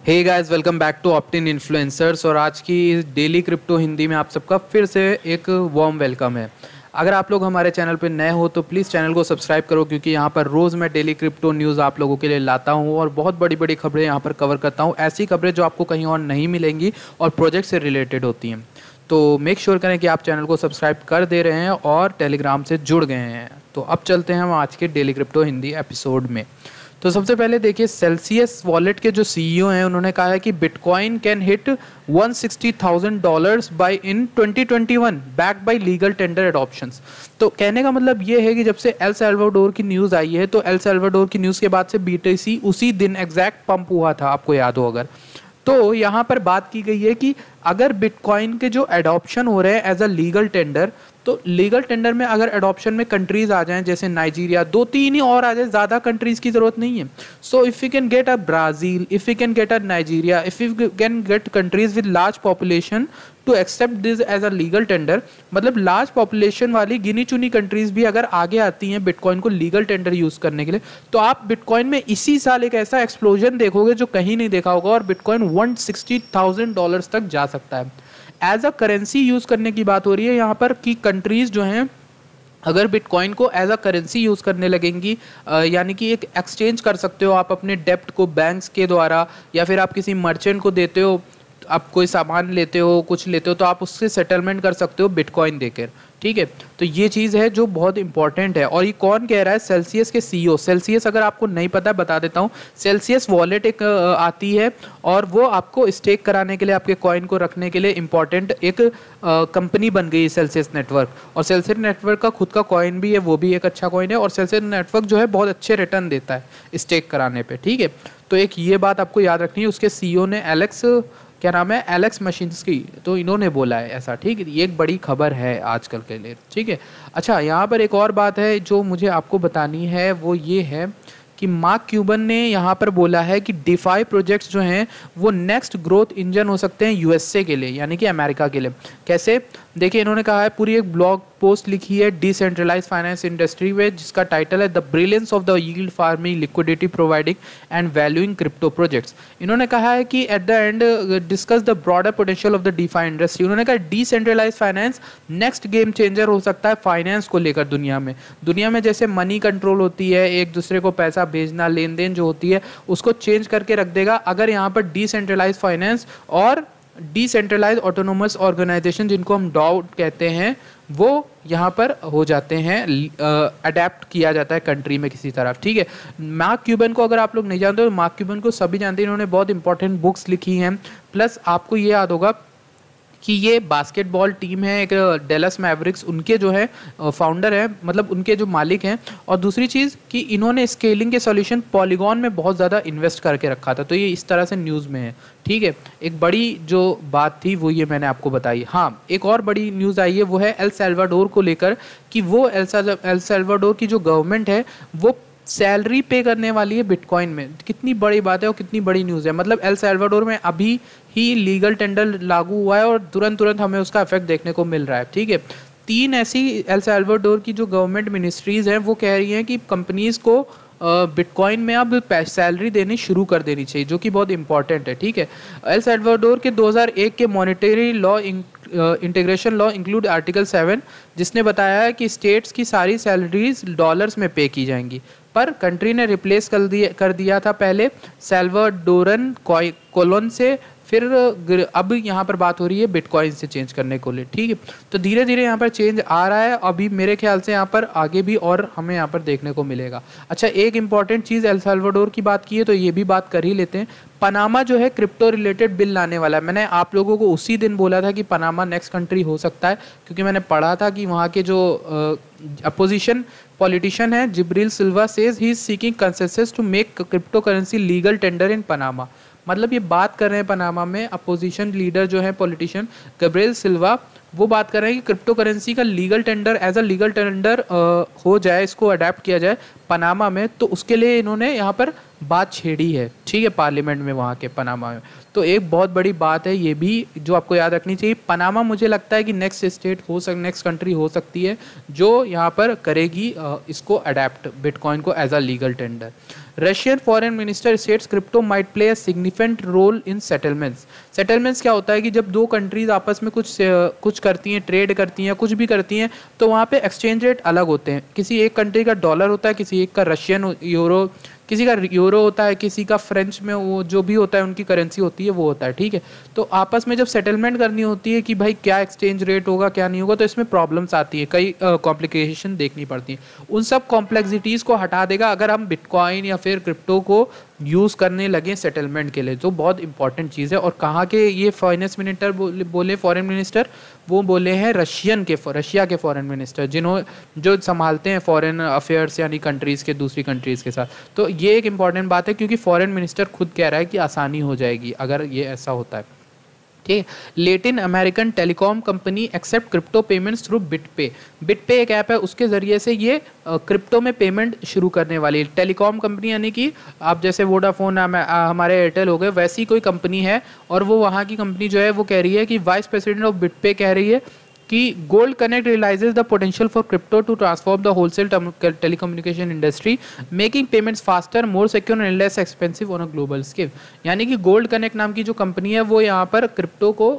Hey guys, welcome back to Optin Influencers. और आज की डेली क्रिप्टो हिंदी में आप सबका फिर से एक वार्म वेलकम है। अगर आप लोग हमारे चैनल पर नए हो तो प्लीज़ चैनल को सब्सक्राइब करो, क्योंकि यहाँ पर रोज़ मैं डेली क्रिप्टो न्यूज़ आप लोगों के लिए लाता हूँ और बहुत बड़ी बड़ी खबरें यहाँ पर कवर करता हूँ, ऐसी खबरें जो आपको कहीं और नहीं मिलेंगी और प्रोजेक्ट से रिलेटेड होती हैं। तो मेक श्योर करें कि आप चैनल को सब्सक्राइब कर दे रहे हैं और टेलीग्राम से जुड़ गए हैं। तो अब चलते हैं हम आज के डेली क्रिप्टो हिंदी एपिसोड में। तो सबसे पहले देखिए, सेल्सियस वॉलेट के जो सीईओ हैं उन्होंने कहा है कि bitcoin can hit $160,000 by in 2021 back by legal tender adoptions. तो कहने का मतलब ये है कि जब से एल साल्वाडोर की न्यूज़ आई है तो एल साल्वाडोर की न्यूज़ के बाद से बीटीसी उसी दिन एग्जैक्ट पंप हुआ था, आपको याद हो अगर। तो यहाँ पर बात की गई है कि अगर बिटकॉइन के जो एडॉप्शन हो रहे हैं एज अ लीगल टेंडर, तो लीगल टेंडर में अगर एडॉप्शन में कंट्रीज आ जाएं जैसे नाइजीरिया, 2-3 ही और आ जाए, ज़्यादा कंट्रीज की ज़रूरत नहीं है। So if you can get a Brazil, if you can get a Nigeria, if you can get countries with large population to accept this as a legal tender, मतलब लार्ज पॉपुलेशन वाली गिनी चुनी countries भी अगर आगे आती हैं bitcoin को लीगल टेंडर यूज़ करने के लिए, तो आप बिटकॉइन में इसी साल एक ऐसा एक्सप्लोजन देखोगे जो कहीं नहीं देखा होगा और बिटकॉइन $160,000 तक जा सकता है। एज अ करेंसी यूज़ करने की बात हो रही है यहाँ पर कि कंट्रीज़ जो हैं अगर बिटकॉइन को एज अ करेंसी यूज़ करने लगेंगी, यानी कि एक एक्सचेंज कर सकते हो आप अपने डेप्ट को बैंक्स के द्वारा, या फिर आप किसी मर्चेंट को देते हो, आप कोई सामान लेते हो, कुछ लेते हो, तो आप उससे सेटलमेंट कर सकते हो बिटकॉइन देकर। ठीक है, तो ये चीज़ है जो बहुत इंपॉर्टेंट है। और ये कौन कह रहा है? सेल्सियस के सीईओ। सेल्सियस अगर आपको नहीं पता बता देता हूँ, सेल्सियस वॉलेट एक आती है और वो आपको स्टेक कराने के लिए, आपके कॉइन को रखने के लिए इंपॉर्टेंट एक कंपनी बन गई है सेल्सियस नेटवर्क। और सेल्सियस नेटवर्क का खुद का कॉइन भी है, वो भी एक अच्छा कॉइन है, और सेल्सियस नेटवर्क जो है बहुत अच्छे रिटर्न देता है स्टेक कराने पर। ठीक है, तो एक ये बात आपको याद रखनी है। उसके सीईओ ने क्या नाम है, एलेक्स मशिंस्की, तो इन्होंने बोला है ऐसा। ठीक है, ये एक बड़ी खबर है आजकल के लिए। ठीक है, अच्छा, यहाँ पर एक और बात है जो मुझे आपको बतानी है, वो ये है कि मार्क क्यूबन ने यहाँ पर बोला है कि डिफाई प्रोजेक्ट्स जो हैं वो नेक्स्ट ग्रोथ इंजन हो सकते हैं यूएसए के लिए, यानी कि अमेरिका के लिए। कैसे? देखिए, इन्होंने कहा है, पूरी एक ब्लॉग पोस्ट लिखी है डिसेंट्रलाइज फाइनेंस इंडस्ट्री में, जिसका टाइटल है the brilliance of the yield farming, liquidity providing and valuing crypto projects. इन्होंने कहा है कि at the end discuss the broader potential of the DeFi industry. उन्होंने कहा decentralize finance next game changer हो सकता है फाइनेंस को लेकर दुनिया में जैसे मनी कंट्रोल होती है, एक दूसरे को पैसा भेजना, लेन देन जो होती है, उसको चेंज करके रख देगा अगर यहाँ पर डिसेंट्रलाइज फाइनेंस और डिसेंट्रलाइज ऑटोनोमस ऑर्गेनाइजेशन, जिनको हम डॉ कहते हैं, वो यहाँ पर हो जाते हैं, अडेप्ट किया जाता है कंट्री में किसी तरह। ठीक है, मार्क क्यूबन को अगर आप लोग नहीं जानते तो मार्क क्यूबन को सभी जानते हैं, इन्होंने बहुत इंपॉर्टेंट बुक्स लिखी हैं। प्लस आपको ये याद होगा कि ये बास्केटबॉल टीम है एक, डेलस मैवरिक्स, उनके जो है फाउंडर है, मतलब उनके जो मालिक हैं। और दूसरी चीज़ कि इन्होंने स्केलिंग के सॉल्यूशन पॉलीगॉन में बहुत ज़्यादा इन्वेस्ट करके रखा था, तो ये इस तरह से न्यूज़ में है। ठीक है, एक बड़ी जो बात थी वो ये मैंने आपको बताई। हाँ, एक और बड़ी न्यूज़ आई है, वो है एल साल्वाडोर को लेकर कि वो एल साल्वाडोर की जो गवर्नमेंट है वो सैलरी पे करने वाली है बिटकॉइन में। कितनी बड़ी बात है और कितनी बड़ी न्यूज़ है। मतलब एल साल्वाडोर में अभी ही लीगल टेंडर लागू हुआ है और तुरंत हमें उसका इफेक्ट देखने को मिल रहा है। ठीक है, 3 ऐसी एल साल्वाडोर की जो गवर्नमेंट मिनिस्ट्रीज़ हैं वो कह रही हैं कि कंपनीज़ को बिटकॉइन में अब सैलरी देनी शुरू कर देनी चाहिए, जो कि बहुत इंपॉर्टेंट है। ठीक है, एल साल्वाडोर के 2001 के monetary law integration law include article 7, जिसने बताया है कि स्टेट्स की सारी सैलरीज डॉलर्स में पे की जाएंगी, पर कंट्री ने रिप्लेस कर दिया था पहले साल्वाडोरन कोलोन से, फिर अब यहाँ पर बात हो रही है बिटकॉइन से चेंज करने को लिए। ठीक है, तो धीरे धीरे यहाँ पर चेंज आ रहा है, अभी मेरे ख्याल से यहाँ पर आगे भी और हमें यहाँ पर देखने को मिलेगा। अच्छा, एक इंपॉर्टेंट चीज़, एल साल्वाडोर की बात की है तो ये भी बात कर ही लेते हैं। पनामा जो है क्रिप्टो रिलेटेड बिल लाने वाला है। मैंने आप लोगों को उसी दिन बोला था कि पनामा नेक्स्ट कंट्री हो सकता है, क्योंकि मैंने पढ़ा था कि वहाँ के जो अपोजिशन पॉलिटिशियन है Jibril Silva says he is seeking consensus to make crypto currency legal tender in Panama. मतलब ये बात कर रहे हैं पनामा में अपोजिशन लीडर जो है पॉलिटिशियन गब्रिएल सिल्वा, वो बात कर रहे हैं कि क्रिप्टो करेंसी का legal tender as a legal tender हो जाए, इसको अडेप्ट किया जाए पनामा में। तो उसके लिए इन्होंने यहाँ पर बात छेड़ी है, ठीक है, पार्लियामेंट में वहाँ के पनामा में। तो एक बहुत बड़ी बात है ये भी जो आपको याद रखनी चाहिए। पनामा मुझे लगता है कि नेक्स्ट कंट्री हो सकती है जो यहाँ पर करेगी इसको अडेप्ट बिटकॉइन को as a legal tender. Russian foreign minister states crypto might play a significant role in settlements. Settlements क्या होता है कि जब दो कंट्रीज आपस में कुछ करती हैं, ट्रेड करती हैं, कुछ भी करती हैं, तो वहाँ पे एक्सचेंज रेट अलग होते हैं। किसी एक कंट्री का डॉलर होता है, किसी एक का रशियन यूरो, किसी का यूरो होता है, किसी का फ्रेंच में वो जो भी होता है उनकी करेंसी होती है वो होता है, ठीक है। तो आपस में जब सेटलमेंट करनी होती है कि भाई क्या एक्सचेंज रेट होगा क्या नहीं होगा, तो इसमें प्रॉब्लम्स आती है, कई कॉम्प्लिकेशन देखनी पड़ती है। उन सब कॉम्प्लेक्सिटीज़ को हटा देगा अगर हम बिटकॉइन या फिर क्रिप्टो को यूज़ करने लगे सेटलमेंट के लिए, जो बहुत इंपॉर्टेंट चीज़ है। और कहाँ के ये फाइनेंस मिनिस्टर बोले फॉरेन मिनिस्टर, वो बोले हैं रशिया के फॉरेन मिनिस्टर, जो संभालते हैं फॉरेन अफेयर्स यानी कंट्रीज़ के दूसरी कंट्रीज़ के साथ। तो ये एक इंपॉर्टेंट बात है क्योंकि फॉरेन मिनिस्टर खुद कह रहा है कि आसानी हो जाएगी अगर ये ऐसा होता है, ठीक है। Latin American telecom company accept crypto payments through BitPay. BitPay एक ऐप है, उसके ज़रिए से ये क्रिप्टो में पेमेंट शुरू करने वाली है। टेलीकॉम कंपनी यानी कि आप जैसे वोडाफोन हमारे एयरटेल हो गए, वैसी कोई कंपनी है। और वो वहाँ की कंपनी जो है वो कह रही है कि वाइस प्रेसिडेंट ऑफ बिटपे कह रही है कि Gold Connect realises the potential for crypto to transform the wholesale telecommunication industry, making payments faster, more secure and less expensive on a global scale. यानी कि गोल्ड कनेक्ट नाम की जो कंपनी है वो यहाँ पर क्रिप्टो को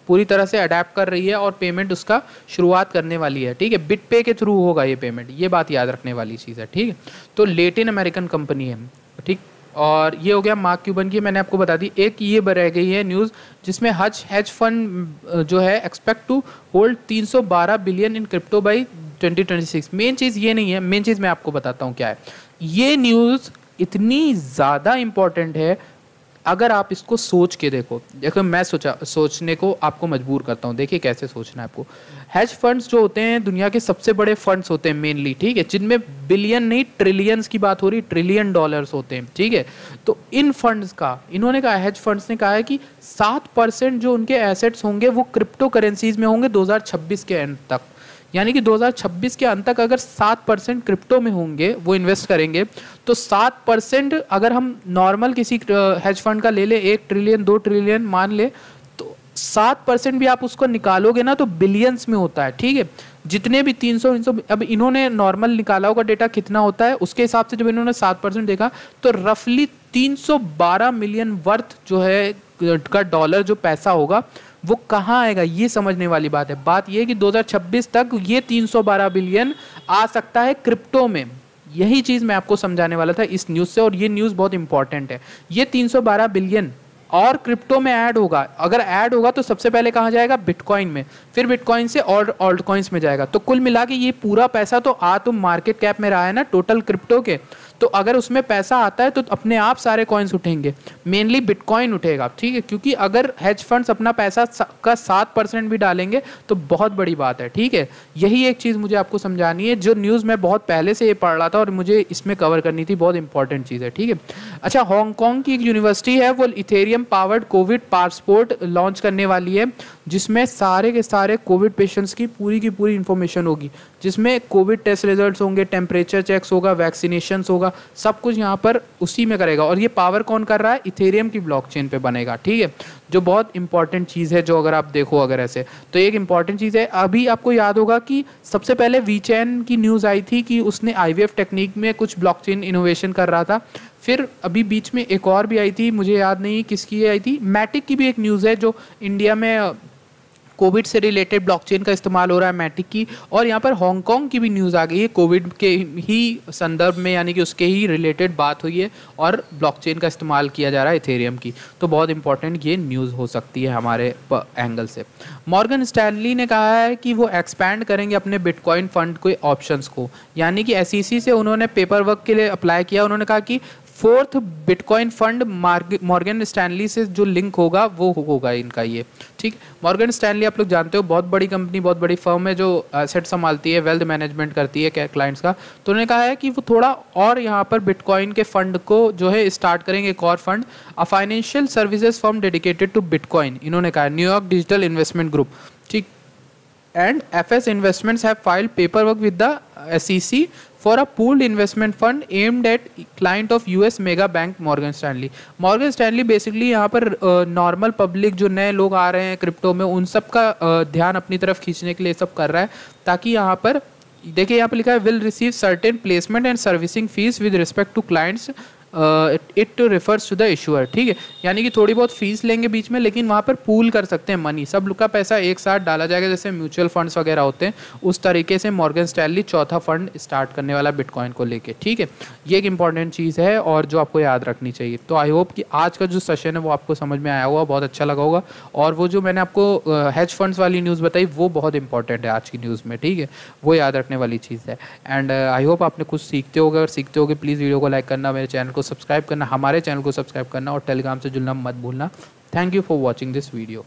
पूरी तरह से अडेप्ट कर रही है और पेमेंट उसका शुरुआत करने वाली है, ठीक है। बिटपे के थ्रू होगा ये पेमेंट, ये बात याद रखने वाली चीज़ है, ठीक है। तो लेटिन अमेरिकन कंपनी है, ठीक। और ये हो गया मार्क क्यूबन की, मैंने आपको बता दी। एक ये रह गई है न्यूज़ जिसमें हेज फंड जो है expect to hold 312 billion in crypto by 2026। Main चीज़ ये नहीं है, मेन चीज़ मैं आपको बताता हूँ क्या है। ये न्यूज़ इतनी ज़्यादा इम्पॉर्टेंट है, अगर आप इसको सोच के देखो मैं सोचने को आपको मजबूर करता हूँ। देखिए कैसे सोचना है आपको। हेज फंड्स जो होते हैं दुनिया के सबसे बड़े फंड्स होते हैं मेनली, ठीक है, जिनमें बिलियन नहीं ट्रिलियंस की बात हो रही, ट्रिलियन डॉलर्स होते हैं, ठीक है। तो इन फंड्स का इन्होंने कहा, हेज फंड्स ने कहा है कि 7% जो उनके एसेट्स होंगे वो क्रिप्टो करेंसीज में होंगे 2026 के एंड तक। यानी कि 2026 के अंत तक अगर 7% क्रिप्टो में होंगे, वो इन्वेस्ट करेंगे, तो 7% अगर हम नॉर्मल किसी हेज फंड का ले ले, 1 ट्रिलियन 2 ट्रिलियन मान ले, तो 7% भी आप उसको निकालोगे ना तो बिलियंस में होता है, ठीक है। जितने भी 300 अब इन्होंने नॉर्मल निकाला होगा डेटा कितना होता है, उसके हिसाब से जब इन्होंने 7% देखा तो रफली 312 मिलियन वर्थ जो है का डॉलर जो पैसा होगा वो कहाँ आएगा, ये समझने वाली बात है। बात ये कि 2026 तक ये 312 बिलियन आ सकता है क्रिप्टो में। यही चीज़ मैं आपको समझाने वाला था इस न्यूज़ से, और ये न्यूज़ बहुत इंपॉर्टेंट है। ये 312 बिलियन और क्रिप्टो में ऐड होगा। अगर ऐड होगा तो सबसे पहले कहाँ जाएगा, बिटकॉइन में, फिर बिटकॉइन से और ऑल्ट कॉइन्स में जाएगा। तो कुल मिला के ये पूरा पैसा तो तो मार्केट कैप में रहा है ना टोटल क्रिप्टो के, तो अगर उसमें पैसा आता है तो अपने आप सारे कॉइन्स उठेंगे, मेनली बिटकॉइन उठेगा, ठीक है। क्योंकि अगर हेज फंड्स अपना पैसा का 7% भी डालेंगे तो बहुत बड़ी बात है, ठीक है। यही एक चीज़ मुझे आपको समझानी है, जो न्यूज़ मैं बहुत पहले से ये पढ़ रहा था और मुझे इसमें कवर करनी थी, बहुत इंपॉर्टेंट चीज़ है, ठीक है। अच्छा, हांगकांग की एक यूनिवर्सिटी है वो Ethereum powered Covid passport launch करने वाली है, जिसमें सारे के सारे कोविड पेशेंट्स की पूरी इंफॉर्मेशन होगी, जिसमें कोविड टेस्ट रिजल्ट्स होंगे, टेम्परेचर चेक्स होगा, वैक्सीनेशंस होगा, सब कुछ यहाँ पर उसी में करेगा। और ये पावर कौन कर रहा है, इथेरियम की ब्लॉकचेन पे बनेगा, ठीक है, जो बहुत इंपॉर्टेंट चीज़ है। जो अगर आप देखो अगर ऐसे तो एक इंपॉर्टेंट चीज़ है। अभी आपको याद होगा कि सबसे पहले वीचैन की न्यूज़ आई थी कि उसने IVF टेक्निक में कुछ ब्लॉकचेन इनोवेशन कर रहा था। फिर अभी बीच में एक और भी आई थी, मुझे याद नहीं किसकी आई थी, मैटिक की भी एक न्यूज़ है जो इंडिया में कोविड से रिलेटेड ब्लॉकचेन का इस्तेमाल हो रहा है, मैटिक की। और यहाँ पर हांगकांग की भी न्यूज़ आ गई है, कोविड के ही संदर्भ में, यानी कि उसके ही रिलेटेड बात हुई है और ब्लॉकचेन का इस्तेमाल किया जा रहा है इथेरियम की। तो बहुत इंपॉर्टेंट ये न्यूज़ हो सकती है हमारे एंगल से। मॉर्गन स्टैनली ने कहा है कि वो एक्सपैंड करेंगे अपने बिटकॉइन फंड के ऑप्शंस को, यानी कि SEC से उन्होंने पेपर वर्क के लिए अप्लाई किया। उन्होंने कहा कि 4th bitcoin fund Morgan Stanley से जो लिंक होगा वो होगा इनका ये, ठीक। मॉर्गन स्टैनली आप लोग जानते हो, बहुत बड़ी कंपनी, बहुत बड़ी फर्म है जो एसेट संभालती है, वेल्थ मैनेजमेंट करती है क्लाइंट्स का। तो उन्होंने कहा है कि वो थोड़ा और यहाँ पर बिटकॉइन के फंड को जो है स्टार्ट करेंगे, एक और fund, a financial services firm dedicated to bitcoin. इन्होंने कहा न्यूयॉर्क डिजिटल इन्वेस्टमेंट ग्रुप, ठीक। And FS Investments have filed paperwork with the SEC for a pooled investment fund aimed at client of US mega bank Morgan Stanley. Morgan Stanley basically यहाँ पर normal public जो नए लोग आ रहे हैं crypto में उन सब का ध्यान अपनी तरफ खींचने के लिए सब कर रहा है, ताकि यहाँ पर देखिए यहाँ पर लिखा है will receive certain placement and servicing fees with respect to clients it refers to the issuer. ठीक है, यानी कि थोड़ी बहुत फीस लेंगे बीच में, लेकिन वहाँ पर पूल कर सकते हैं मनी, सब लोग का पैसा एक साथ डाला जाएगा, जैसे म्यूचुअल फंड्स वगैरह होते हैं उस तरीके से मॉर्गन स्टैनली चौथा फंड स्टार्ट करने वाला बिटकॉइन को लेके। ठीक है, ये एक इंपॉर्टेंट चीज़ है और जो आपको याद रखनी चाहिए। तो आई होप कि आज का जो सेशन है वो आपको समझ में आया होगा, बहुत अच्छा लगा होगा। और वो जो मैंने आपको हेज फंड्स वाली न्यूज़ बताई वो बहुत इंपॉर्टेंट है आज की न्यूज़ में। ठीक है, वो याद रखने वाली चीज़ है। एंड आई होप आपने कुछ सीखते होगे, अगर सीखते होगे प्लीज़ वीडियो को लाइक करना, मेरे चैनल को सब्सक्राइब करना, हमारे चैनल को सब्सक्राइब करना और टेलीग्राम से जुड़ना मत भूलना। Thank you for watching this video.